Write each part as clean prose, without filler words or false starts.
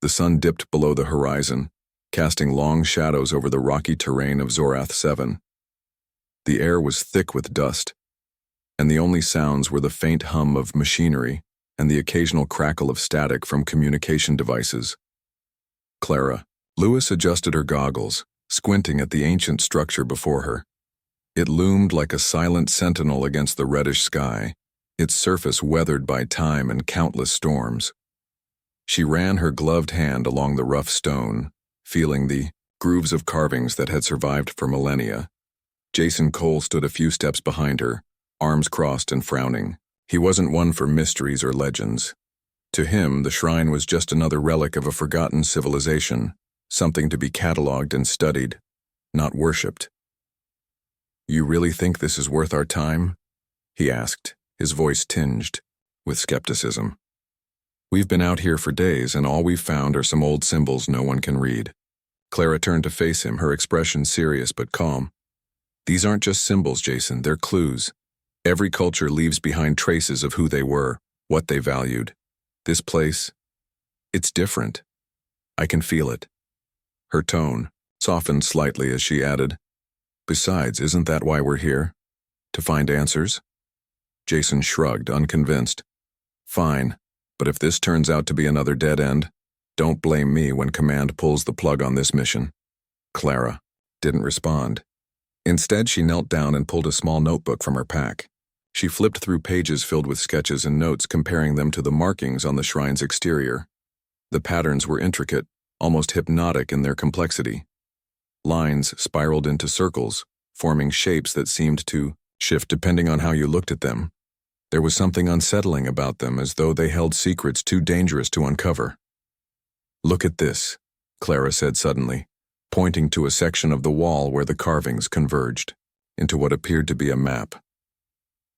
The sun dipped below the horizon, casting long shadows over the rocky terrain of Zorath 7. The air was thick with dust, and the only sounds were the faint hum of machinery and the occasional crackle of static from communication devices. Clara. Lewis adjusted her goggles, squinting at the ancient structure before her. It loomed like a silent sentinel against the reddish sky, its surface weathered by time and countless storms. She ran her gloved hand along the rough stone, feeling the grooves of carvings that had survived for millennia. Jason Cole stood a few steps behind her, arms crossed and frowning. He wasn't one for mysteries or legends. To him, the shrine was just another relic of a forgotten civilization, something to be catalogued and studied, not worshipped. "You really think this is worth our time?" he asked, his voice tinged with skepticism. "We've been out here for days, and all we've found are some old symbols no one can read." Clara turned to face him, her expression serious but calm. "These aren't just symbols, Jason, they're clues. Every culture leaves behind traces of who they were, what they valued. This place, it's different. I can feel it." Her tone softened slightly as she added, "Besides, isn't that why we're here? To find answers?" Jason shrugged, unconvinced. "Fine, but if this turns out to be another dead end, don't blame me when Command pulls the plug on this mission." Clara didn't respond. Instead, she knelt down and pulled a small notebook from her pack. She flipped through pages filled with sketches and notes, comparing them to the markings on the shrine's exterior. The patterns were intricate, almost hypnotic in their complexity. Lines spiraled into circles, forming shapes that seemed to shift depending on how you looked at them. There was something unsettling about them, as though they held secrets too dangerous to uncover. "Look at this," Clara said suddenly, pointing to a section of the wall where the carvings converged into what appeared to be a map.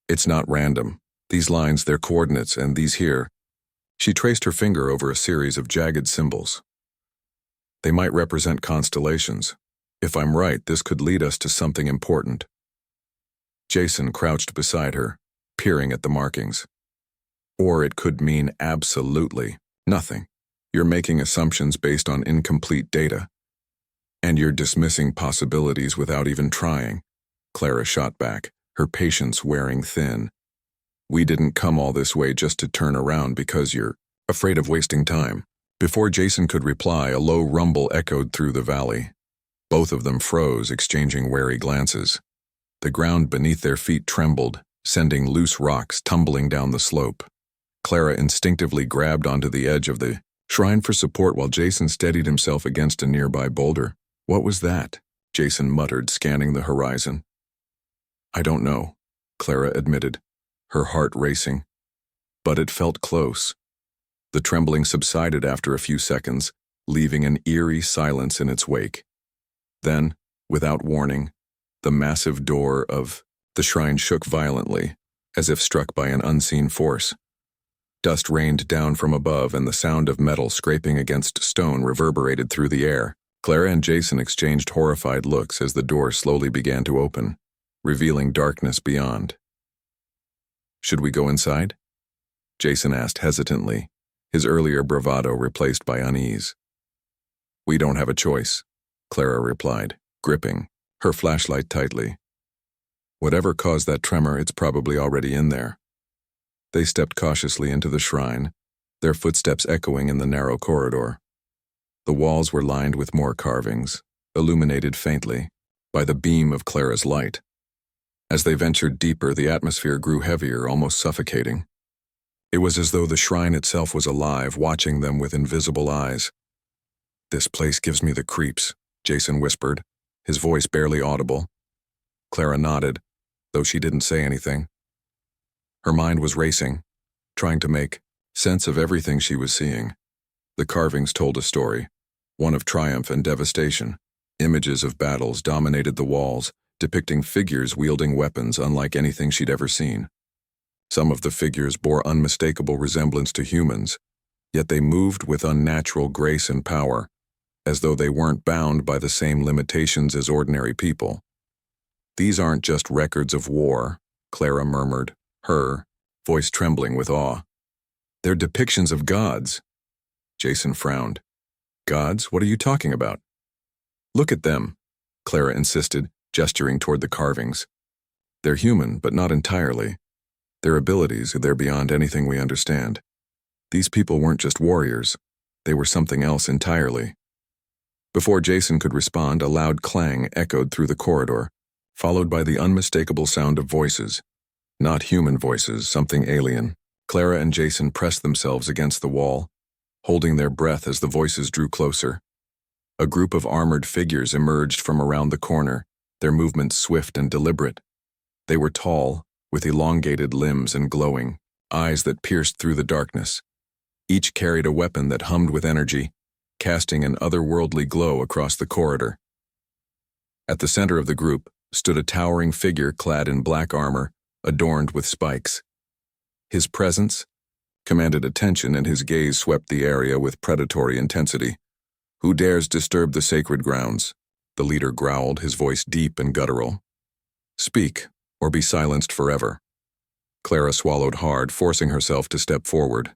"It's not random. These lines, they're coordinates, and these here." She traced her finger over a series of jagged symbols. "They might represent constellations. If I'm right, this could lead us to something important." Jason crouched beside her, peering at the markings. "Or it could mean absolutely nothing. You're making assumptions based on incomplete data. And you're dismissing possibilities without even trying," Clara shot back, her patience wearing thin. "We didn't come all this way just to turn around because you're afraid of wasting time." Before Jason could reply, a low rumble echoed through the valley. Both of them froze, exchanging wary glances. The ground beneath their feet trembled, sending loose rocks tumbling down the slope. Clara instinctively grabbed onto the edge of the shrine for support while Jason steadied himself against a nearby boulder. "What was that?" Jason muttered, scanning the horizon. "I don't know," Clara admitted, her heart racing. But it felt close. The trembling subsided after a few seconds, leaving an eerie silence in its wake. Then, without warning, the massive door of the shrine shook violently, as if struck by an unseen force. Dust rained down from above, and the sound of metal scraping against stone reverberated through the air. Clara and Jason exchanged horrified looks as the door slowly began to open, revealing darkness beyond. "Should we go inside?" Jason asked hesitantly, his earlier bravado replaced by unease. "We don't have a choice," Clara replied, gripping her flashlight tightly. "Whatever caused that tremor, it's probably already in there." They stepped cautiously into the shrine, their footsteps echoing in the narrow corridor. The walls were lined with more carvings, illuminated faintly by the beam of Clara's light. As they ventured deeper, the atmosphere grew heavier, almost suffocating. It was as though the shrine itself was alive, watching them with invisible eyes. "This place gives me the creeps," Jason whispered, his voice barely audible. Clara nodded, though she didn't say anything. Her mind was racing, trying to make sense of everything she was seeing. The carvings told a story, one of triumph and devastation. Images of battles dominated the walls, depicting figures wielding weapons unlike anything she'd ever seen. Some of the figures bore unmistakable resemblance to humans, yet they moved with unnatural grace and power, as though they weren't bound by the same limitations as ordinary people. "These aren't just records of war," Clara murmured, her voice trembling with awe. "They're depictions of gods." Jason frowned, Gods, what are you talking about? Look at them, Clara insisted, gesturing toward the carvings. They're human, but not entirely. Their abilities, they're beyond anything we understand. These people weren't just warriors. They were something else entirely. Before Jason could respond, a loud clang echoed through the corridor, followed by the unmistakable sound of voices. Not human voices, something alien. Clara and Jason pressed themselves against the wall, holding their breath as the voices drew closer. A group of armored figures emerged from around the corner, their movements swift and deliberate. They were tall, with elongated limbs and glowing eyes that pierced through the darkness. Each carried a weapon that hummed with energy, casting an otherworldly glow across the corridor. At the center of the group stood a towering figure clad in black armor, adorned with spikes. His presence commanded attention, and his gaze swept the area with predatory intensity. "Who dares disturb the sacred grounds?" the leader growled, his voice deep and guttural. "Speak, or be silenced forever." Clara swallowed hard, forcing herself to step forward.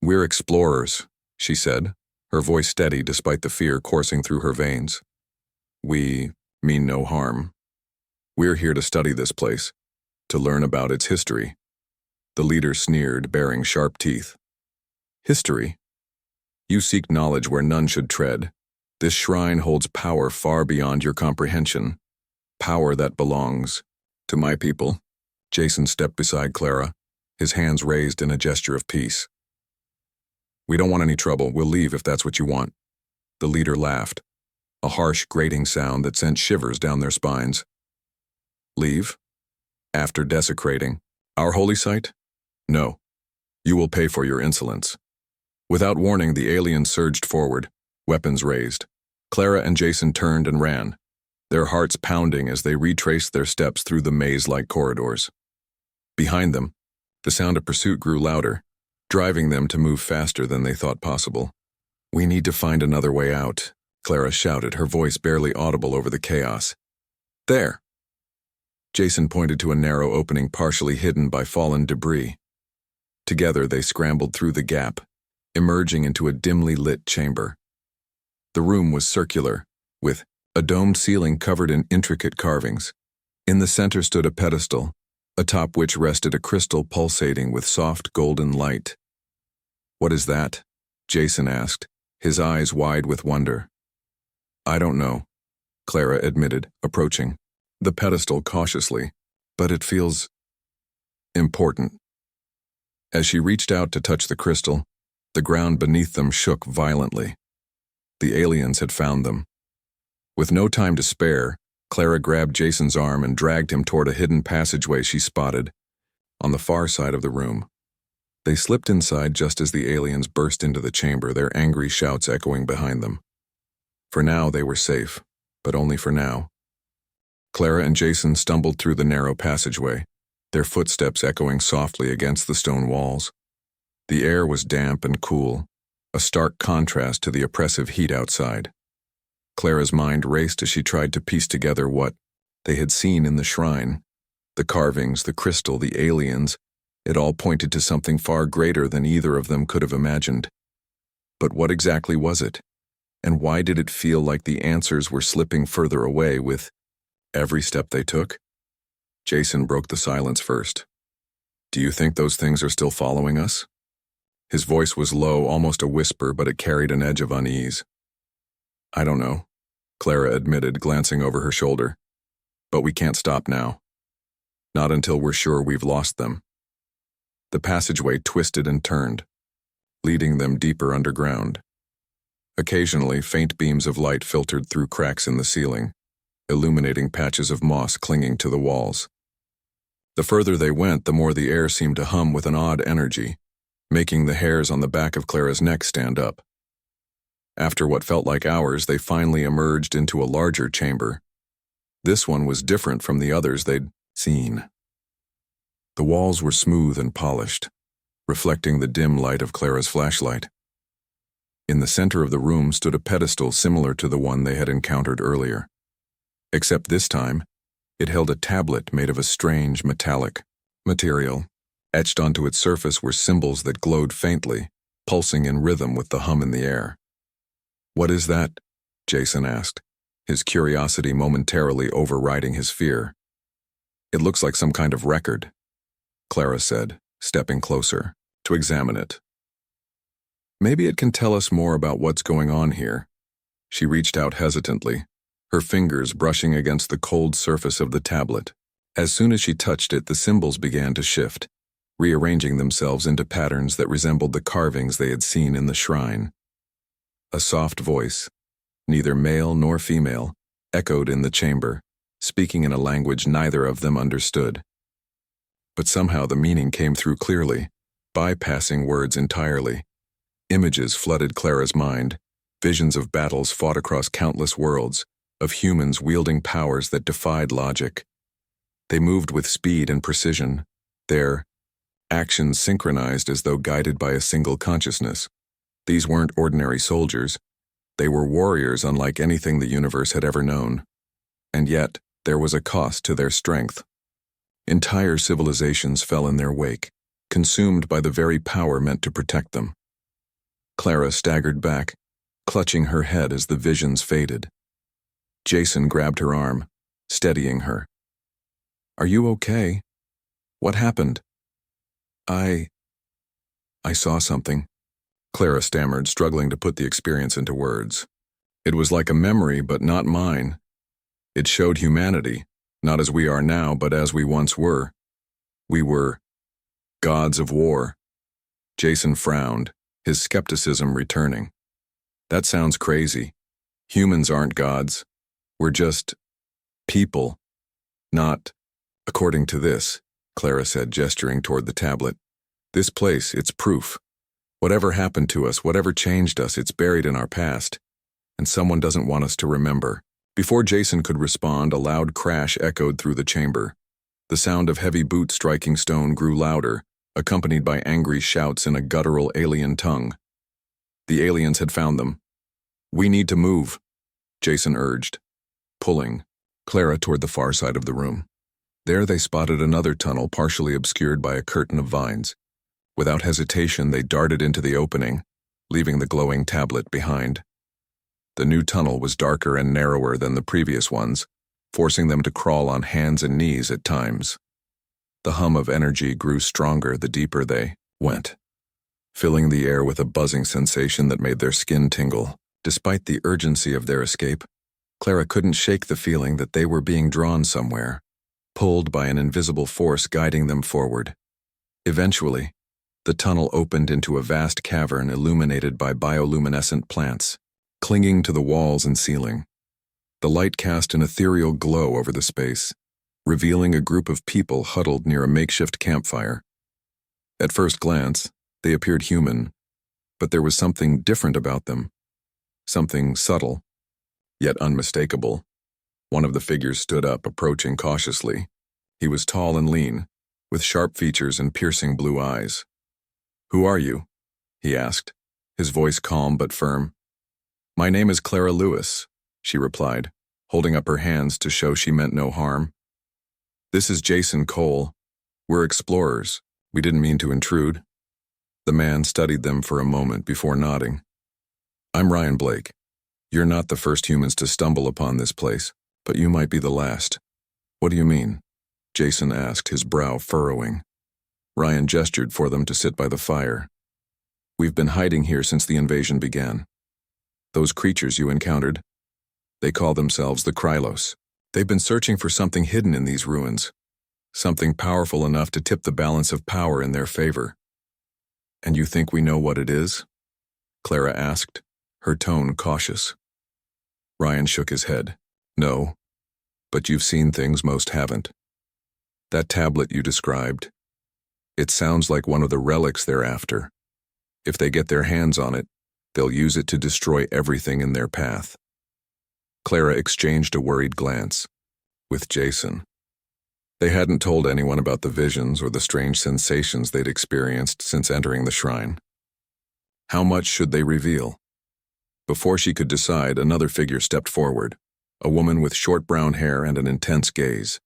"We're explorers," she said, her voice steady despite the fear coursing through her veins. "We mean no harm. We're here to study this place, to learn about its history." The leader sneered, baring sharp teeth. "History? You seek knowledge where none should tread. This shrine holds power far beyond your comprehension. Power that belongs to my people." Jason stepped beside Clara, his hands raised in a gesture of peace. "We don't want any trouble. We'll leave if that's what you want." The leader laughed, a harsh, grating sound that sent shivers down their spines. "Leave? After desecrating our holy site? No. You will pay for your insolence." Without warning, the aliens surged forward, weapons raised. Clara and Jason turned and ran, their hearts pounding as they retraced their steps through the maze-like corridors. Behind them, the sound of pursuit grew louder, driving them to move faster than they thought possible. "We need to find another way out," Clara shouted, her voice barely audible over the chaos. "There!" Jason pointed to a narrow opening partially hidden by fallen debris. Together they scrambled through the gap, emerging into a dimly lit chamber. The room was circular, with a domed ceiling covered in intricate carvings. In the center stood a pedestal, atop which rested a crystal pulsating with soft golden light. "What is that?" Jason asked, his eyes wide with wonder. "I don't know," Clara admitted, approaching the pedestal cautiously, "but it feels important." As she reached out to touch the crystal, the ground beneath them shook violently. The aliens had found them. With no time to spare, Clara grabbed Jason's arm and dragged him toward a hidden passageway she spotted on the far side of the room. They slipped inside just as the aliens burst into the chamber, their angry shouts echoing behind them. For now they were safe, but only for now. Clara and Jason stumbled through the narrow passageway, their footsteps echoing softly against the stone walls. The air was damp and cool, a stark contrast to the oppressive heat outside. Clara's mind raced as she tried to piece together what they had seen in the shrine. The carvings, the crystal, the aliens, it all pointed to something far greater than either of them could have imagined. But what exactly was it? And why did it feel like the answers were slipping further away with every step they took? Jason broke the silence first. "Do you think those things are still following us?" His voice was low, almost a whisper, but it carried an edge of unease. "I don't know," Clara admitted, glancing over her shoulder. "But we can't stop now. Not until we're sure we've lost them." The passageway twisted and turned, leading them deeper underground. Occasionally, faint beams of light filtered through cracks in the ceiling, illuminating patches of moss clinging to the walls. The further they went, the more the air seemed to hum with an odd energy, making the hairs on the back of Clara's neck stand up. After what felt like hours, they finally emerged into a larger chamber. This one was different from the others they'd seen. The walls were smooth and polished, reflecting the dim light of Clara's flashlight. In the center of the room stood a pedestal similar to the one they had encountered earlier. Except this time, it held a tablet made of a strange metallic material. Etched onto its surface were symbols that glowed faintly, pulsing in rhythm with the hum in the air. "What is that?" Jason asked, his curiosity momentarily overriding his fear. "It looks like some kind of record," Clara said, stepping closer to examine it. "Maybe it can tell us more about what's going on here." She reached out hesitantly, her fingers brushing against the cold surface of the tablet. As soon as she touched it, the symbols began to shift, rearranging themselves into patterns that resembled the carvings they had seen in the shrine. A soft voice, neither male nor female, echoed in the chamber, speaking in a language neither of them understood. But somehow the meaning came through clearly, bypassing words entirely. Images flooded Clara's mind, visions of battles fought across countless worlds, of humans wielding powers that defied logic. They moved with speed and precision, their actions synchronized as though guided by a single consciousness. These weren't ordinary soldiers. They were warriors unlike anything the universe had ever known. And yet, there was a cost to their strength. Entire civilizations fell in their wake, consumed by the very power meant to protect them. Clara staggered back, clutching her head as the visions faded. Jason grabbed her arm, steadying her. "Are you okay? What happened?" I saw something," Clara stammered, struggling to put the experience into words. "It was like a memory, but not mine. It showed humanity, not as we are now, but as we once were. We were gods of war." Jason frowned, his skepticism returning. "That sounds crazy. Humans aren't gods. We're just people, not according to this," Clara said, gesturing toward the tablet. "This place, it's proof. Whatever happened to us, whatever changed us, it's buried in our past, and someone doesn't want us to remember." Before Jason could respond, a loud crash echoed through the chamber. The sound of heavy boots striking stone grew louder, accompanied by angry shouts in a guttural alien tongue. The aliens had found them. "We need to move," Jason urged, pulling Clara toward the far side of the room. There they spotted another tunnel partially obscured by a curtain of vines. Without hesitation, they darted into the opening, leaving the glowing tablet behind. The new tunnel was darker and narrower than the previous ones, forcing them to crawl on hands and knees at times. The hum of energy grew stronger the deeper they went, filling the air with a buzzing sensation that made their skin tingle. Despite the urgency of their escape, Clara couldn't shake the feeling that they were being drawn somewhere, pulled by an invisible force guiding them forward. Eventually, the tunnel opened into a vast cavern illuminated by bioluminescent plants, clinging to the walls and ceiling. The light cast an ethereal glow over the space, revealing a group of people huddled near a makeshift campfire. At first glance, they appeared human, but there was something different about them. Something subtle, yet unmistakable. One of the figures stood up, approaching cautiously. He was tall and lean, with sharp features and piercing blue eyes. "Who are you?" he asked, his voice calm but firm. "My name is Clara Lewis," she replied, holding up her hands to show she meant no harm. "This is Jason Cole. We're explorers. We didn't mean to intrude." The man studied them for a moment before nodding. "I'm Ryan Blake. You're not the first humans to stumble upon this place, but you might be the last." "What do you mean?" Jason asked, his brow furrowing. Ryan gestured for them to sit by the fire. "We've been hiding here since the invasion began. Those creatures you encountered, they call themselves the Krylos. They've been searching for something hidden in these ruins, something powerful enough to tip the balance of power in their favor." "And you think we know what it is?" Clara asked, her tone cautious. Ryan shook his head. "No, but you've seen things most haven't. That tablet you described, it sounds like one of the relics they're after. If they get their hands on it, they'll use it to destroy everything in their path." Clara exchanged a worried glance with Jason. They hadn't told anyone about the visions or the strange sensations they'd experienced since entering the shrine. How much should they reveal? Before she could decide, another figure stepped forward, a woman with short brown hair and an intense gaze.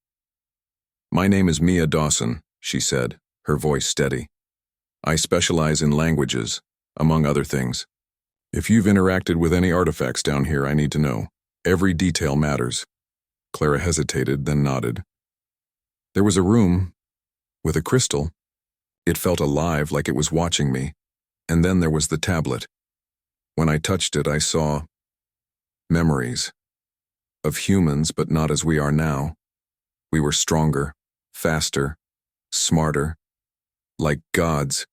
"My name is Mia Dawson," she said, her voice steady. "I specialize in languages, among other things. If you've interacted with any artifacts down here, I need to know. Every detail matters. Clara hesitated, then nodded. There was a room with a crystal. It felt alive, like it was watching me. And then there was the tablet. When I touched it, I saw memories of humans, but not as we are now. We were stronger, faster, smarter, like gods.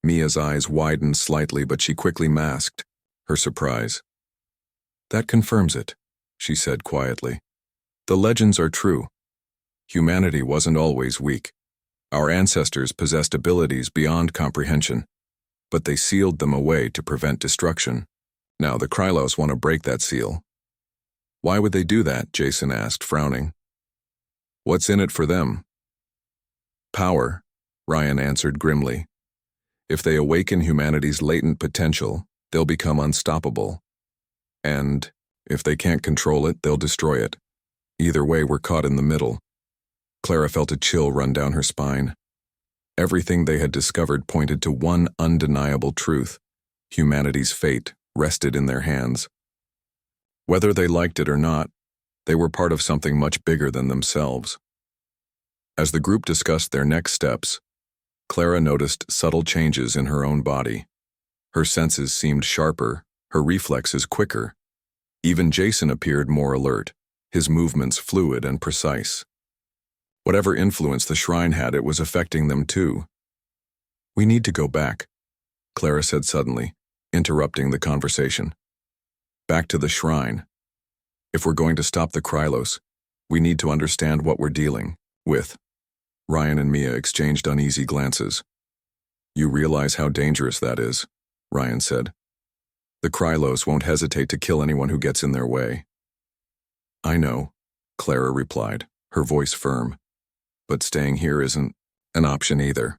Mia's eyes widened slightly, but she quickly masked her surprise. That confirms it, she said quietly. The legends are true. Humanity wasn't always weak. Our ancestors possessed abilities beyond comprehension, but they sealed them away to prevent destruction. Now the Krylos want to break that seal. Why would they do that? Jason asked, frowning. What's in it for them? Power, Ryan answered grimly. If they awaken humanity's latent potential, they'll become unstoppable. And if they can't control it, they'll destroy it. Either way, we're caught in the middle. Clara felt a chill run down her spine. Everything they had discovered pointed to one undeniable truth. Humanity's fate rested in their hands. Whether they liked it or not, they were part of something much bigger than themselves. As the group discussed their next steps, Clara noticed subtle changes in her own body. Her senses seemed sharper, her reflexes quicker. Even Jason appeared more alert, his movements fluid and precise. Whatever influence the shrine had, it was affecting them too. We need to go back, Clara said suddenly, interrupting the conversation. Back to the shrine. If we're going to stop the Krylos, we need to understand what we're dealing with. Ryan and Mia exchanged uneasy glances. You realize how dangerous that is, Ryan said. The Krylos won't hesitate to kill anyone who gets in their way. I know, Clara replied, her voice firm. But staying here isn't an option either.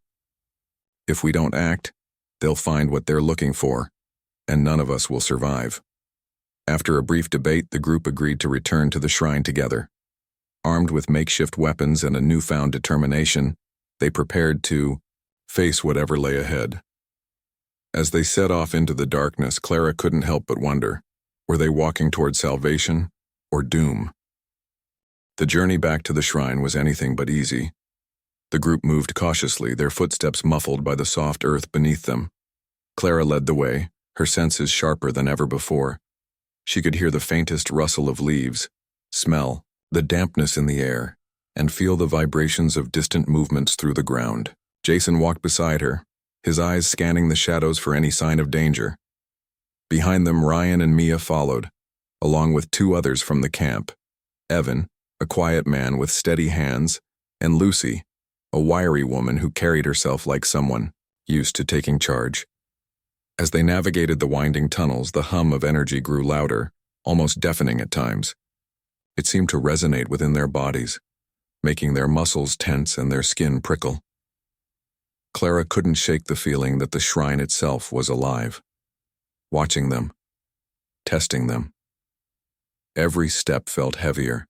If we don't act, they'll find what they're looking for, and none of us will survive. After a brief debate, the group agreed to return to the shrine together. Armed with makeshift weapons and a newfound determination, they prepared to face whatever lay ahead. As they set off into the darkness, Clara couldn't help but wonder, were they walking toward salvation or doom? The journey back to the shrine was anything but easy. The group moved cautiously, their footsteps muffled by the soft earth beneath them. Clara led the way, her senses sharper than ever before. She could hear the faintest rustle of leaves, smell the dampness in the air, and feel the vibrations of distant movements through the ground. Jason walked beside her, his eyes scanning the shadows for any sign of danger. Behind them, Ryan and Mia followed, along with two others from the camp, Evan, a quiet man with steady hands, and Lucy, a wiry woman who carried herself like someone used to taking charge. As they navigated the winding tunnels, the hum of energy grew louder, almost deafening at times. It seemed to resonate within their bodies, making their muscles tense and their skin prickle. Clara couldn't shake the feeling that the shrine itself was alive, watching them, testing them. Every step felt heavier,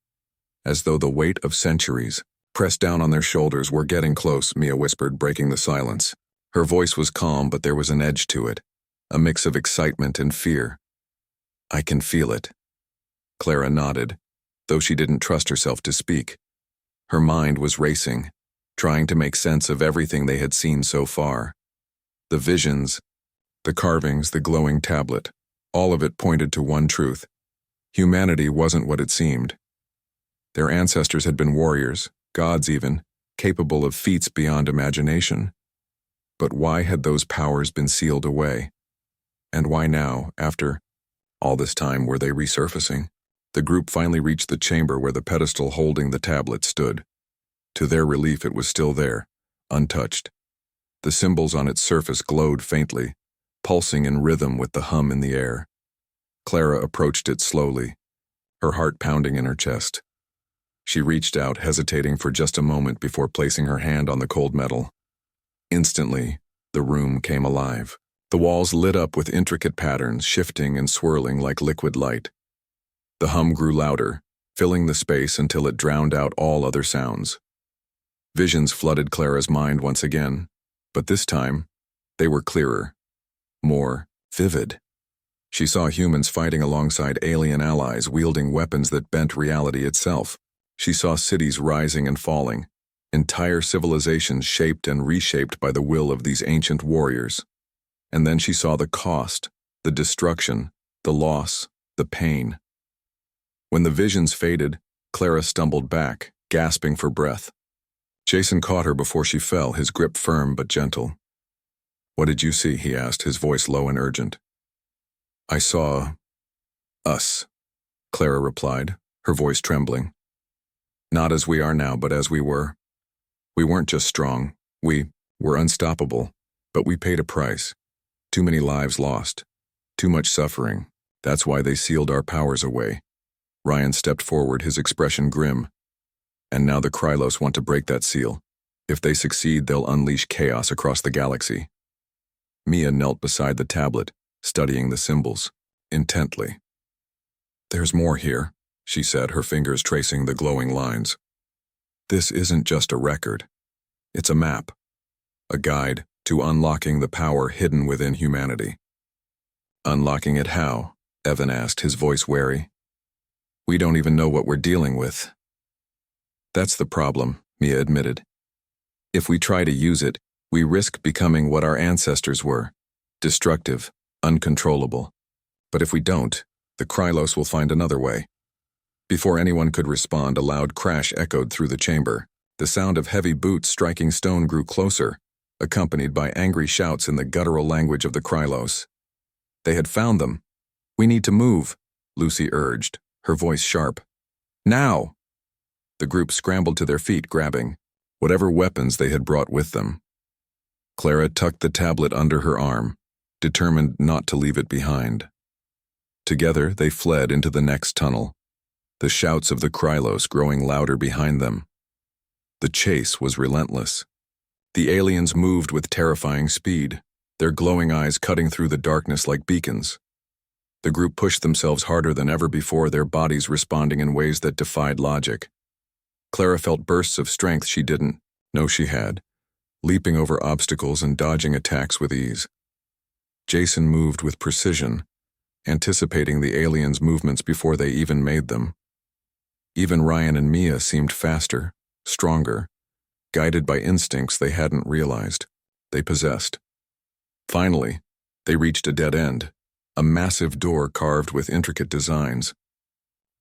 as though the weight of centuries pressed down on their shoulders. We're getting close, Mia whispered, breaking the silence. Her voice was calm, but there was an edge to it, a mix of excitement and fear. I can feel it. Clara nodded, though she didn't trust herself to speak. Her mind was racing, trying to make sense of everything they had seen so far. The visions, the carvings, the glowing tablet, all of it pointed to one truth. Humanity wasn't what it seemed. Their ancestors had been warriors, gods even, capable of feats beyond imagination. But why had those powers been sealed away? And why now, after all this time, were they resurfacing? The group finally reached the chamber where the pedestal holding the tablet stood. To their relief, it was still there, untouched. The symbols on its surface glowed faintly, pulsing in rhythm with the hum in the air. Clara approached it slowly, her heart pounding in her chest. She reached out, hesitating for just a moment before placing her hand on the cold metal. Instantly, the room came alive. The walls lit up with intricate patterns, shifting and swirling like liquid light. The hum grew louder, filling the space until it drowned out all other sounds. Visions flooded Clara's mind once again, but this time, they were clearer, more vivid. She saw humans fighting alongside alien allies wielding weapons that bent reality itself. She saw cities rising and falling, entire civilizations shaped and reshaped by the will of these ancient warriors. And then she saw the cost, the destruction, the loss, the pain. When the visions faded, Clara stumbled back, gasping for breath. Jason caught her before she fell, his grip firm but gentle. "What did you see?" he asked, his voice low and urgent. "I saw us," Clara replied, her voice trembling. "Not as we are now, but as we were. We weren't just strong, we were unstoppable, but we paid a price. Too many lives lost, too much suffering. That's why they sealed our powers away." Ryan stepped forward, his expression grim. "And now the Krylos want to break that seal. If they succeed, they'll unleash chaos across the galaxy." Mia knelt beside the tablet, studying the symbols, intently. "There's more here," she said, her fingers tracing the glowing lines. "This isn't just a record. It's a map, a guide to unlocking the power hidden within humanity." "Unlocking it how?" Evan asked, his voice wary. "We don't even know what we're dealing with." "That's the problem," Mia admitted. "If we try to use it, we risk becoming what our ancestors were, destructive, uncontrollable. But if we don't, the Krylos will find another way." Before anyone could respond, a loud crash echoed through the chamber. The sound of heavy boots striking stone grew closer, accompanied by angry shouts in the guttural language of the Krylos. They had found them. "We need to move," Lucy urged, her voice sharp. "Now!" The group scrambled to their feet, grabbing whatever weapons they had brought with them. Clara tucked the tablet under her arm, determined not to leave it behind. Together, they fled into the next tunnel, the shouts of the Krylos growing louder behind them. The chase was relentless. The aliens moved with terrifying speed, their glowing eyes cutting through the darkness like beacons. The group pushed themselves harder than ever before, their bodies responding in ways that defied logic. Clara felt bursts of strength she didn't know she had, leaping over obstacles and dodging attacks with ease. Jason moved with precision, anticipating the aliens' movements before they even made them. Even Ryan and Mia seemed faster, stronger, guided by instincts they hadn't realized they possessed. Finally, they reached a dead end, a massive door carved with intricate designs.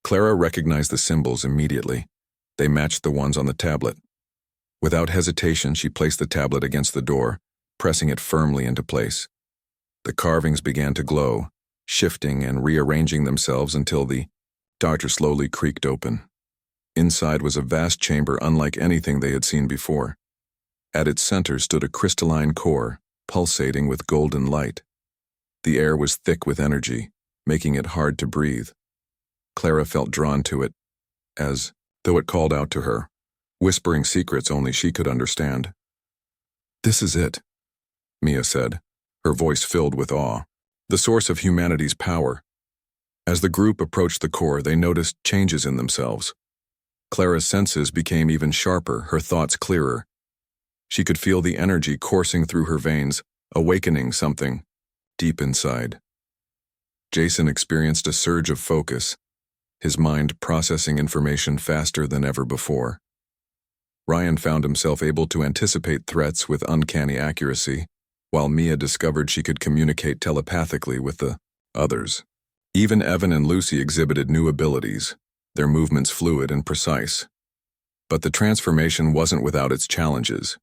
Clara recognized the symbols immediately. They matched the ones on the tablet. Without hesitation, she placed the tablet against the door, pressing it firmly into place. The carvings began to glow, shifting and rearranging themselves until the door slowly creaked open. Inside was a vast chamber unlike anything they had seen before. At its center stood a crystalline core, pulsating with golden light. The air was thick with energy, making it hard to breathe. Clara felt drawn to it, as though it called out to her, whispering secrets only she could understand. "This is it," Mia said, her voice filled with awe, "the source of humanity's power." As the group approached the core, they noticed changes in themselves. Clara's senses became even sharper, her thoughts clearer. She could feel the energy coursing through her veins, awakening something deep inside. Jason experienced a surge of focus, his mind processing information faster than ever before. Ryan found himself able to anticipate threats with uncanny accuracy, while Mia discovered she could communicate telepathically with the others. Even Evan and Lucy exhibited new abilities, their movements fluid and precise. But the transformation wasn't without its challenges.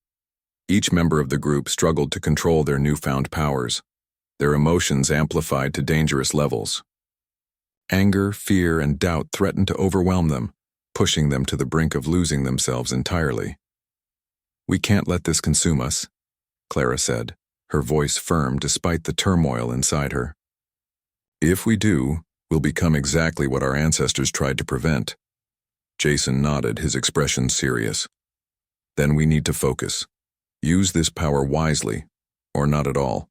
Each member of the group struggled to control their newfound powers, their emotions amplified to dangerous levels. Anger, fear, and doubt threatened to overwhelm them, pushing them to the brink of losing themselves entirely. "We can't let this consume us," Clara said, her voice firm despite the turmoil inside her. "If we do, we'll become exactly what our ancestors tried to prevent." Jason nodded, his expression serious. "Then we need to focus. Use this power wisely, or not at all."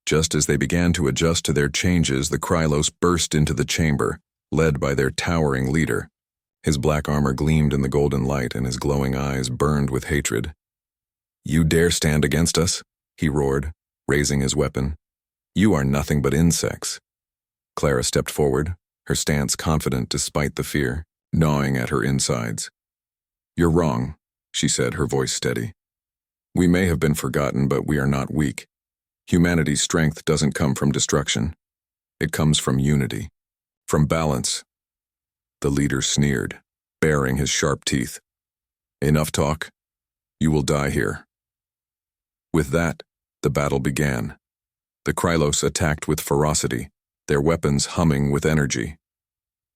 Just as they began to adjust to their changes, the Krylos burst into the chamber, led by their towering leader. His black armor gleamed in the golden light, and his glowing eyes burned with hatred. "You dare stand against us?" he roared, raising his weapon. "You are nothing but insects. Clara stepped forward, her stance confident despite the fear, gnawing at her insides. "You're wrong," she said, her voice steady. "We may have been forgotten, but we are not weak. Humanity's strength doesn't come from destruction. It comes from unity, from balance." The leader sneered, baring his sharp teeth. "Enough talk. You will die here." With that, the battle began. The Krylos attacked with ferocity, their weapons humming with energy.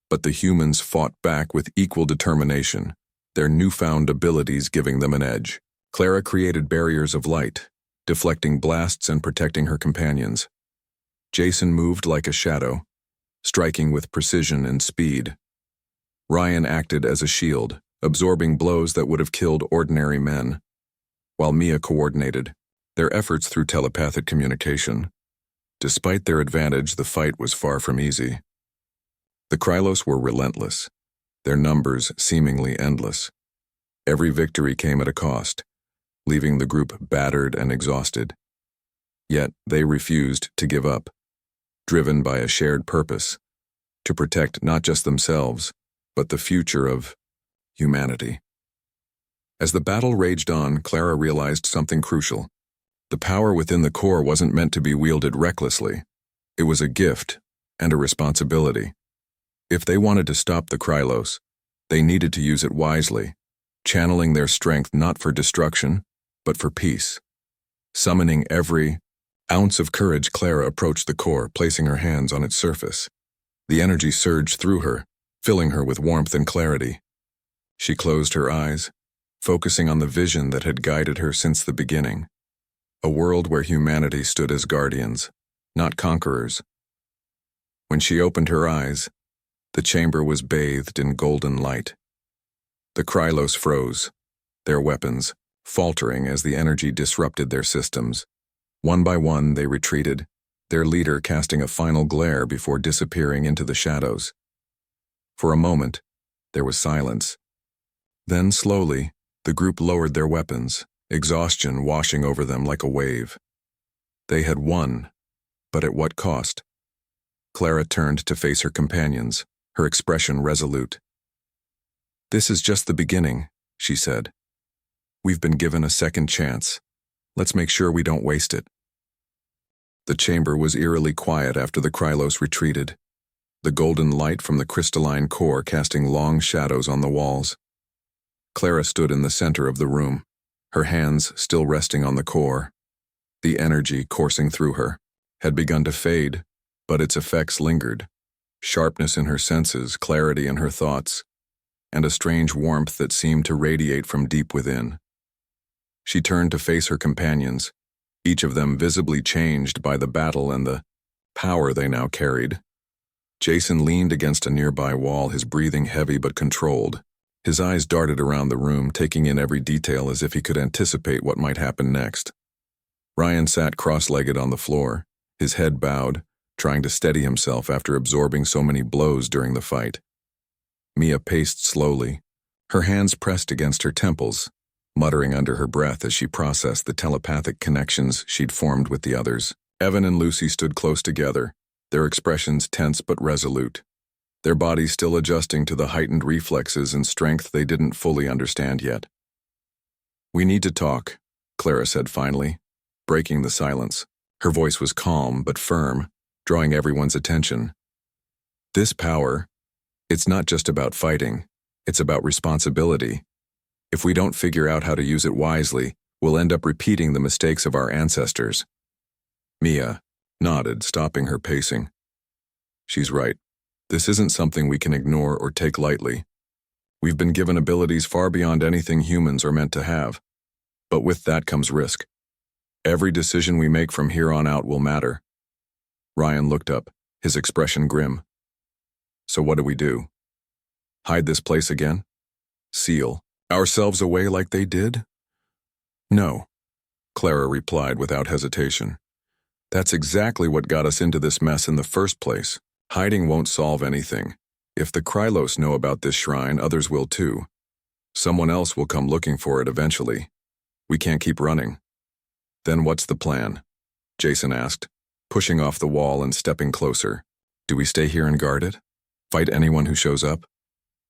But the humans fought back with equal determination, their newfound abilities giving them an edge. Clara created barriers of light, deflecting blasts and protecting her companions. Jason moved like a shadow, striking with precision and speed. Ryan acted as a shield, absorbing blows that would have killed ordinary men, while Mia coordinated, their efforts through telepathic communication. Despite their advantage, the fight was far from easy. The Krylos were relentless, their numbers seemingly endless. Every victory came at a cost, leaving the group battered and exhausted. Yet they refused to give up, driven by a shared purpose, to protect not just themselves, but the future of humanity. As the battle raged on, Clara realized something crucial. The power within the core wasn't meant to be wielded recklessly. It was a gift and a responsibility. If they wanted to stop the Krylos, they needed to use it wisely, channeling their strength not for destruction, but for peace. Summoning every ounce of courage, Clara approached the core, placing her hands on its surface. The energy surged through her, filling her with warmth and clarity. She closed her eyes, focusing on the vision that had guided her since the beginning. A world where humanity stood as guardians, not conquerors. When she opened her eyes, the chamber was bathed in golden light. The Krylos froze, their weapons faltering as the energy disrupted their systems. One by one, they retreated, their leader casting a final glare before disappearing into the shadows. For a moment, there was silence. Then, slowly, the group lowered their weapons, exhaustion washing over them like a wave. They had won, but at what cost? Clara turned to face her companions, her expression resolute. "This is just the beginning," she said. "We've been given a second chance. Let's make sure we don't waste it." The chamber was eerily quiet after the Krylos retreated, the golden light from the crystalline core casting long shadows on the walls. Clara stood in the center of the room, her hands still resting on the core. The energy coursing through her had begun to fade, but its effects lingered. Sharpness in her senses, clarity in her thoughts, and a strange warmth that seemed to radiate from deep within. She turned to face her companions, each of them visibly changed by the battle and the power they now carried. Jason leaned against a nearby wall, his breathing heavy but controlled. His eyes darted around the room, taking in every detail as if he could anticipate what might happen next. Ryan sat cross-legged on the floor, his head bowed, trying to steady himself after absorbing so many blows during the fight. Mia paced slowly, her hands pressed against her temples, muttering under her breath as she processed the telepathic connections she'd formed with the others. Evan and Lucy stood close together, their expressions tense but resolute, their bodies still adjusting to the heightened reflexes and strength they didn't fully understand yet. "We need to talk," Clara said finally, breaking the silence. Her voice was calm but firm, drawing everyone's attention. "This power, it's not just about fighting, it's about responsibility. If we don't figure out how to use it wisely, we'll end up repeating the mistakes of our ancestors." Mia nodded, stopping her pacing. "She's right. This isn't something we can ignore or take lightly. We've been given abilities far beyond anything humans are meant to have. But with that comes risk. Every decision we make from here on out will matter." Ryan looked up, his expression grim. "So what do we do? Hide this place again? Seal ourselves away like they did?" "No," Clara replied without hesitation. "That's exactly what got us into this mess in the first place. Hiding won't solve anything. If the Krylos know about this shrine, others will too. Someone else will come looking for it eventually. We can't keep running." "Then what's the plan?" Jason asked, pushing off the wall and stepping closer. Do we stay here and guard it? Fight anyone who shows up?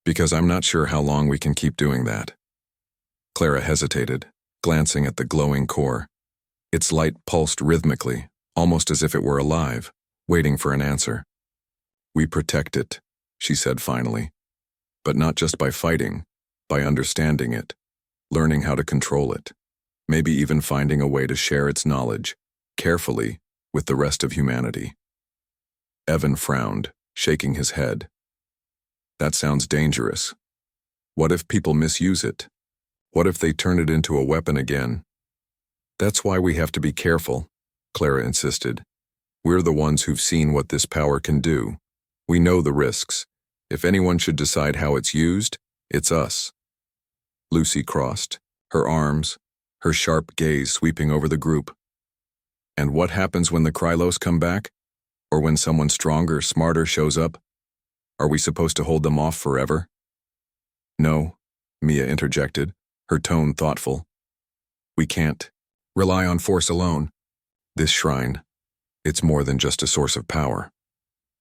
Because I'm not sure how long we can keep doing that. Clara hesitated, glancing at the glowing core. Its light pulsed rhythmically, almost as if it were alive, waiting for an answer. We protect it, she said finally. But not just by fighting, by understanding it, learning how to control it, maybe even finding a way to share its knowledge, carefully, with the rest of humanity. Evan frowned, shaking his head. That sounds dangerous. What if people misuse it? What if they turn it into a weapon again? That's why we have to be careful, Clara insisted. We're the ones who've seen what this power can do. We know the risks. If anyone should decide how it's used, it's us. Lucy crossed, her arms, her sharp gaze sweeping over the group. And what happens when the Krylos come back? Or when someone stronger, smarter shows up? Are we supposed to hold them off forever? No, Mia interjected, her tone thoughtful. We can't rely on force alone. This shrine, it's more than just a source of power.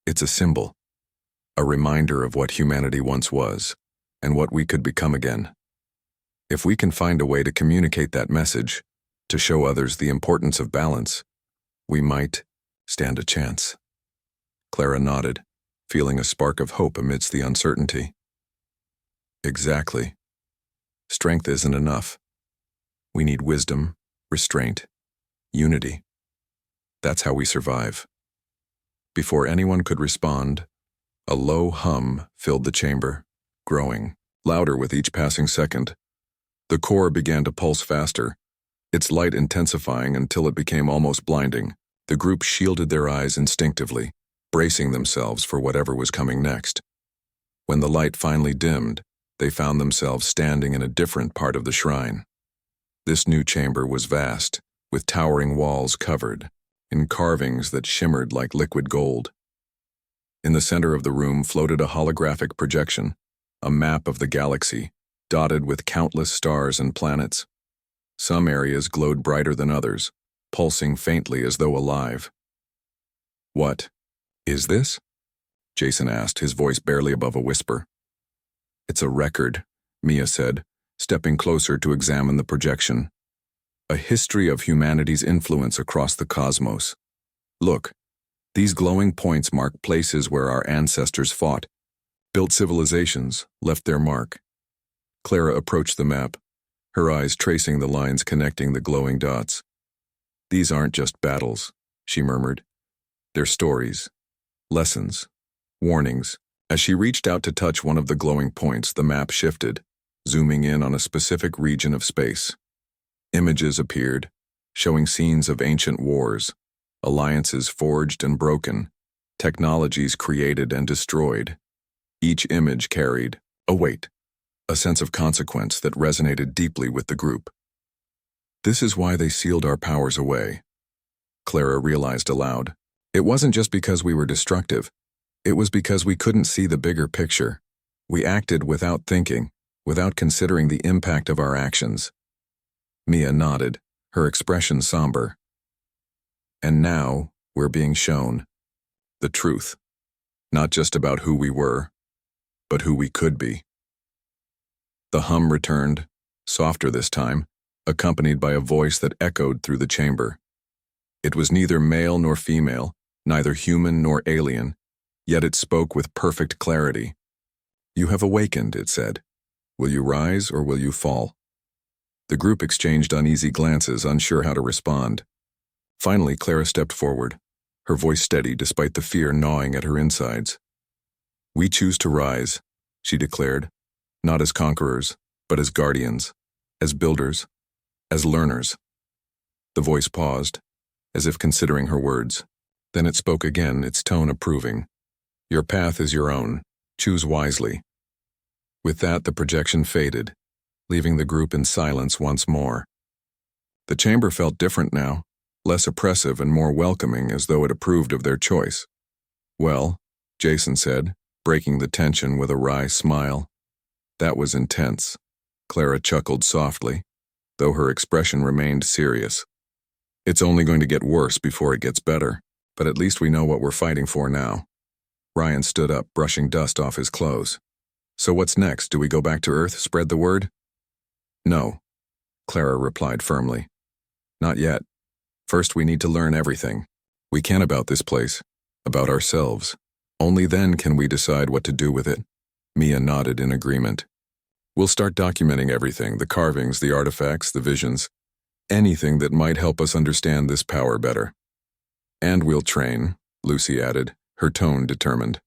It's a symbol, a reminder of what humanity once was, and what we could become again. If we can find a way to communicate that message, to show others the importance of balance, we might stand a chance. Clara nodded, feeling a spark of hope amidst the uncertainty. Exactly. Strength isn't enough. We need wisdom, restraint, unity. That's how we survive. Before anyone could respond, a low hum filled the chamber, growing, louder with each passing second. The core began to pulse faster, its light intensifying until it became almost blinding. The group shielded their eyes instinctively, bracing themselves for whatever was coming next. When the light finally dimmed, they found themselves standing in a different part of the shrine. This new chamber was vast, with towering walls covered in carvings that shimmered like liquid gold. In the center of the room floated a holographic projection, a map of the galaxy, dotted with countless stars and planets. Some areas glowed brighter than others, pulsing faintly as though alive. What is this? Jason asked, his voice barely above a whisper. It's a record, Mia said, stepping closer to examine the projection. A history of humanity's influence across the cosmos. Look, these glowing points mark places where our ancestors fought, built civilizations, left their mark. Clara approached the map, her eyes tracing the lines connecting the glowing dots. These aren't just battles, she murmured. They're stories, lessons, warnings. As she reached out to touch one of the glowing points, the map shifted, zooming in on a specific region of space. Images appeared, showing scenes of ancient wars, alliances forged and broken, technologies created and destroyed. Each image carried a weight, a sense of consequence that resonated deeply with the group. This is why they sealed our powers away, Clara realized aloud. It wasn't just because we were destructive. It was because we couldn't see the bigger picture. We acted without thinking, without considering the impact of our actions. Mia nodded, her expression somber. And now, we're being shown the truth, not just about who we were, but who we could be. The hum returned, softer this time, accompanied by a voice that echoed through the chamber. It was neither male nor female, neither human nor alien, yet it spoke with perfect clarity. You have awakened, it said. Will you rise or will you fall? The group exchanged uneasy glances, unsure how to respond. Finally, Clara stepped forward, her voice steady despite the fear gnawing at her insides. We choose to rise, she declared, not as conquerors, but as guardians, as builders, as learners. The voice paused, as if considering her words. Then it spoke again, its tone approving. Your path is your own. Choose wisely. With that, the projection faded, leaving the group in silence once more. The chamber felt different now, less oppressive and more welcoming, as though it approved of their choice. Well, Jason said, breaking the tension with a wry smile. That was intense. Clara chuckled softly, though her expression remained serious. It's only going to get worse before it gets better, but at least we know what we're fighting for now. Ryan stood up, brushing dust off his clothes. So what's next? Do we go back to Earth, spread the word? No, Clara replied firmly. Not yet. First we need to learn everything. We can about this place, about ourselves. Only then can we decide what to do with it. Mia nodded in agreement. We'll start documenting everything, the carvings, the artifacts, the visions, anything that might help us understand this power better. And we'll train, Lucy added, her tone determined.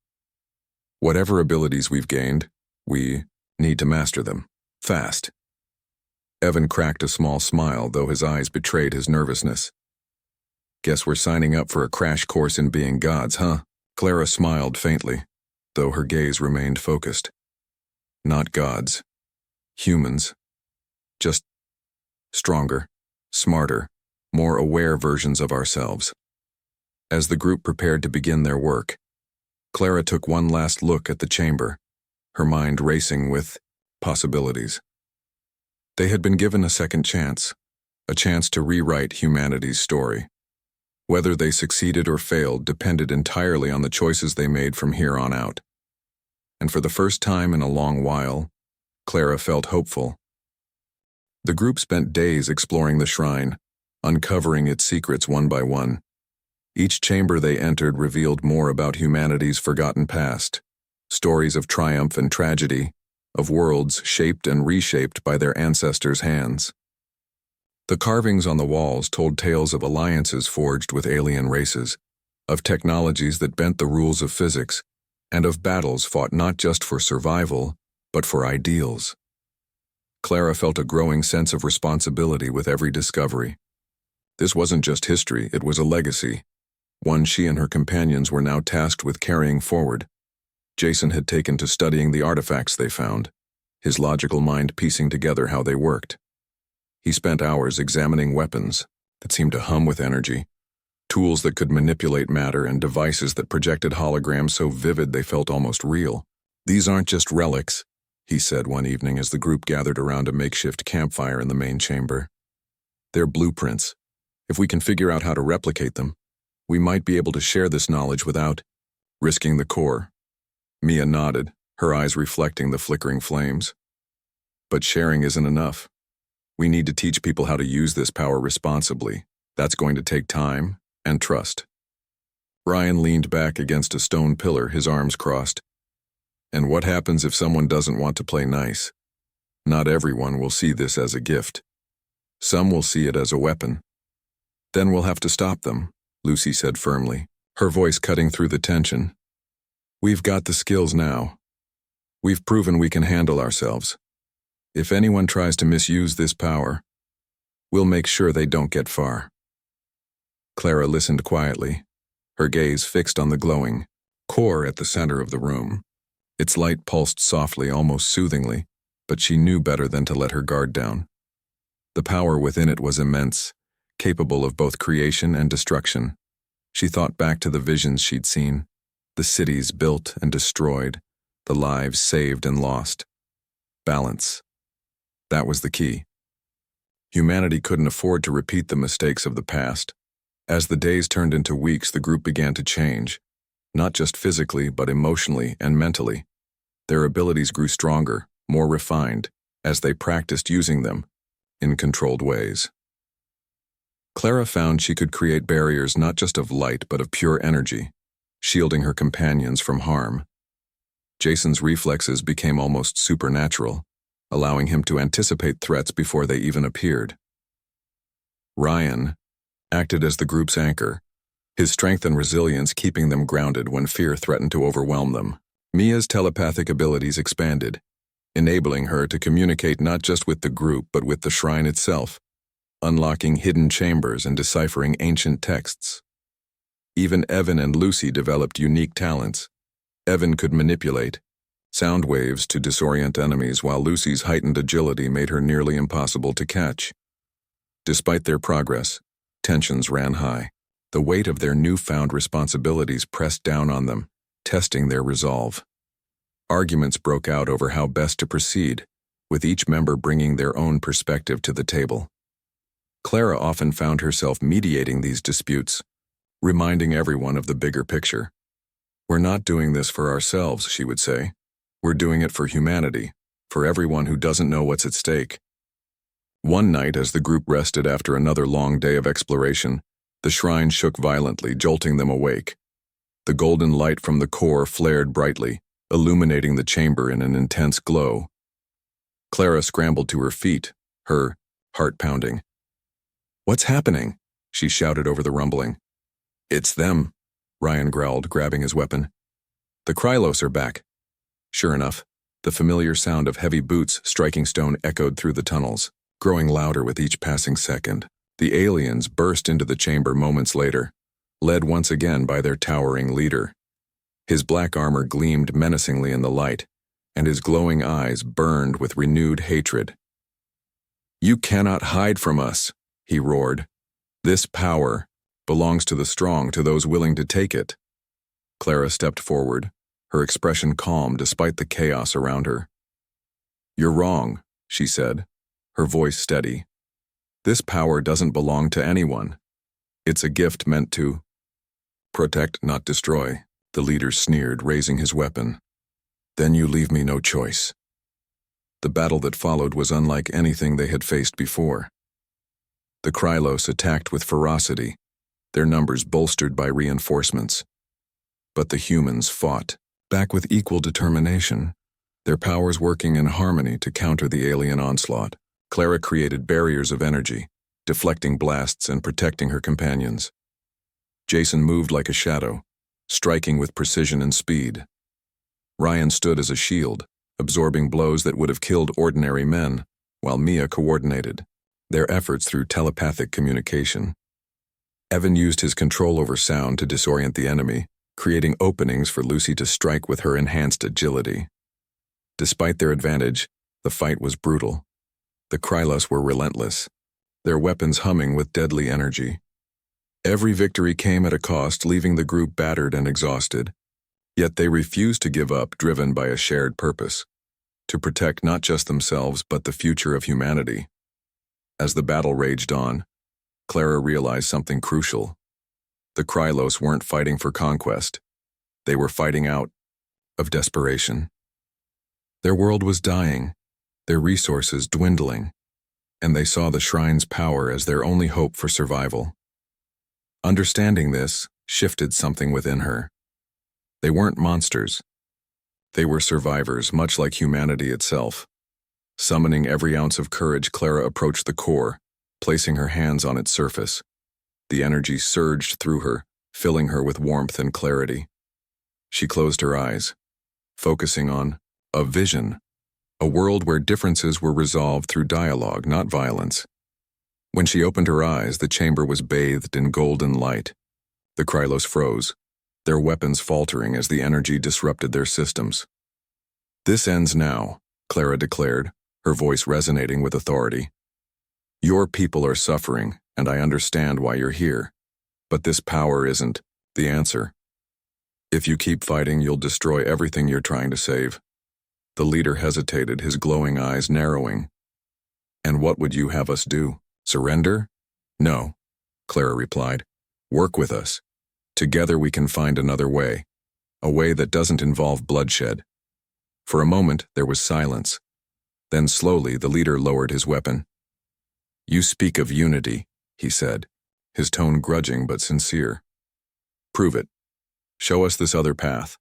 Whatever abilities we've gained, we need to master them, fast. Evan cracked a small smile, though his eyes betrayed his nervousness. Guess we're signing up for a crash course in being gods, huh? Clara smiled faintly, though her gaze remained focused. Not gods. Humans. Just stronger, smarter, more aware versions of ourselves. As the group prepared to begin their work, Clara took one last look at the chamber, her mind racing with possibilities. They had been given a second chance, a chance to rewrite humanity's story. Whether they succeeded or failed depended entirely on the choices they made from here on out. And for the first time in a long while, Clara felt hopeful. The group spent days exploring the shrine, uncovering its secrets one by one. Each chamber they entered revealed more about humanity's forgotten past, stories of triumph and tragedy, of worlds shaped and reshaped by their ancestors' hands. The carvings on the walls told tales of alliances forged with alien races, of technologies that bent the rules of physics, and of battles fought not just for survival, but for ideals. Clara felt a growing sense of responsibility with every discovery. This wasn't just history, it was a legacy, one she and her companions were now tasked with carrying forward. Jason had taken to studying the artifacts they found, his logical mind piecing together how they worked. He spent hours examining weapons that seemed to hum with energy, tools that could manipulate matter, and devices that projected holograms so vivid they felt almost real. These aren't just relics, he said one evening as the group gathered around a makeshift campfire in the main chamber. They're blueprints. If we can figure out how to replicate them, we might be able to share this knowledge without risking the core. Mia nodded, her eyes reflecting the flickering flames. But sharing isn't enough. We need to teach people how to use this power responsibly. That's going to take time and trust. Ryan leaned back against a stone pillar, his arms crossed. And what happens if someone doesn't want to play nice? Not everyone will see this as a gift. Some will see it as a weapon. Then we'll have to stop them, Lucy said firmly, her voice cutting through the tension. We've got the skills now. We've proven we can handle ourselves. If anyone tries to misuse this power, we'll make sure they don't get far. Clara listened quietly, her gaze fixed on the glowing core at the center of the room. Its light pulsed softly, almost soothingly, but she knew better than to let her guard down. The power within it was immense, capable of both creation and destruction. She thought back to the visions she'd seen, the cities built and destroyed, the lives saved and lost. Balance. That was the key. Humanity couldn't afford to repeat the mistakes of the past. As the days turned into weeks, the group began to change, not just physically, but emotionally and mentally. Their abilities grew stronger, more refined, as they practiced using them in controlled ways. Clara found she could create barriers not just of light, but of pure energy, shielding her companions from harm. Jason's reflexes became almost supernatural, allowing him to anticipate threats before they even appeared. Ryan acted as the group's anchor, his strength and resilience keeping them grounded when fear threatened to overwhelm them. Mia's telepathic abilities expanded, enabling her to communicate not just with the group but with the shrine itself, unlocking hidden chambers and deciphering ancient texts. Even Evan and Lucy developed unique talents. Evan could manipulate sound waves to disorient enemies, while Lucy's heightened agility made her nearly impossible to catch. Despite their progress, tensions ran high. The weight of their newfound responsibilities pressed down on them, testing their resolve. Arguments broke out over how best to proceed, with each member bringing their own perspective to the table. Clara often found herself mediating these disputes, reminding everyone of the bigger picture. "We're not doing this for ourselves," she would say. "We're doing it for humanity, for everyone who doesn't know what's at stake." One night, as the group rested after another long day of exploration, the shrine shook violently, jolting them awake. The golden light from the core flared brightly, illuminating the chamber in an intense glow. Clara scrambled to her feet, her heart pounding. "What's happening?" she shouted over the rumbling. "It's them," Ryan growled, grabbing his weapon. "The Krylos are back." Sure enough, the familiar sound of heavy boots striking stone echoed through the tunnels, growing louder with each passing second. The aliens burst into the chamber moments later, led once again by their towering leader. His black armor gleamed menacingly in the light, and his glowing eyes burned with renewed hatred. "You cannot hide from us," he roared. "This power belongs to the strong, to those willing to take it." Clara stepped forward, her expression calm despite the chaos around her. "You're wrong," she said, her voice steady. "This power doesn't belong to anyone. It's a gift meant to protect, not destroy," the leader sneered, raising his weapon. "Then you leave me no choice." The battle that followed was unlike anything they had faced before. The Krylos attacked with ferocity, their numbers bolstered by reinforcements. But the humans fought, back with equal determination, their powers working in harmony to counter the alien onslaught. Clara created barriers of energy, deflecting blasts and protecting her companions. Jason moved like a shadow, striking with precision and speed. Ryan stood as a shield, absorbing blows that would have killed ordinary men, while Mia coordinated their efforts through telepathic communication. Evan used his control over sound to disorient the enemy, creating openings for Lucy to strike with her enhanced agility. Despite their advantage, the fight was brutal. The Krylos were relentless, their weapons humming with deadly energy. Every victory came at a cost, leaving the group battered and exhausted. Yet they refused to give up, driven by a shared purpose: to protect not just themselves but the future of humanity. As the battle raged on, Clara realized something crucial. The Krylos weren't fighting for conquest. They were fighting out of desperation. Their world was dying, their resources dwindling, and they saw the shrine's power as their only hope for survival. Understanding this shifted something within her. They weren't monsters. They were survivors, much like humanity itself. Summoning every ounce of courage, Clara approached the core, placing her hands on its surface. The energy surged through her, filling her with warmth and clarity. She closed her eyes, focusing on a vision, a world where differences were resolved through dialogue, not violence. When she opened her eyes, the chamber was bathed in golden light. The Krylos froze, their weapons faltering as the energy disrupted their systems. "This ends now," Clara declared, her voice resonating with authority. "Your people are suffering, and I understand why you're here. But this power isn't the answer. If you keep fighting, you'll destroy everything you're trying to save." The leader hesitated, his glowing eyes narrowing. "And what would you have us do? Surrender?" "No," Clara replied. "Work with us. Together we can find another way, a way that doesn't involve bloodshed." For a moment, there was silence. Then slowly, the leader lowered his weapon. "You speak of unity," he said, his tone grudging but sincere. "Prove it. Show us this other path."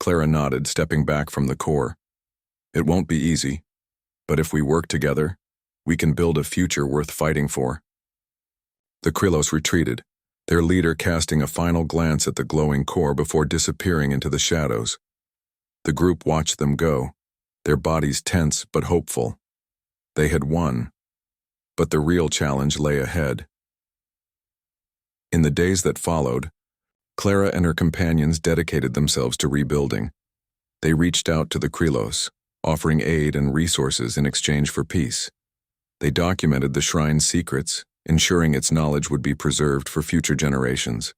Clara nodded, stepping back from the core. "It won't be easy, but if we work together, we can build a future worth fighting for." The Krylos retreated, their leader casting a final glance at the glowing core before disappearing into the shadows. The group watched them go, their bodies tense but hopeful. They had won, but the real challenge lay ahead. In the days that followed, Clara and her companions dedicated themselves to rebuilding. They reached out to the Krylos, offering aid and resources in exchange for peace. They documented the shrine's secrets, ensuring its knowledge would be preserved for future generations.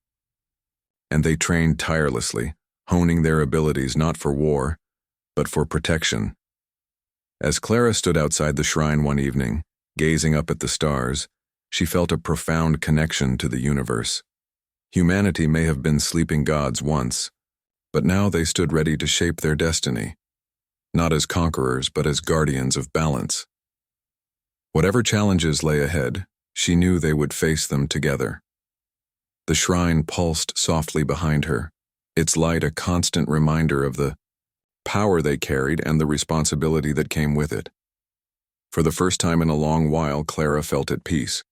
And they trained tirelessly, honing their abilities not for war, but for protection. As Clara stood outside the shrine one evening, gazing up at the stars, she felt a profound connection to the universe. Humanity may have been sleeping gods once, But now they stood ready to shape their destiny, not as conquerors, but as guardians of balance. Whatever challenges lay ahead, she knew they would face them together. The shrine pulsed softly behind her, its light a constant reminder of the power they carried and the responsibility that came with it. For the first time in a long while, Clara felt at peace.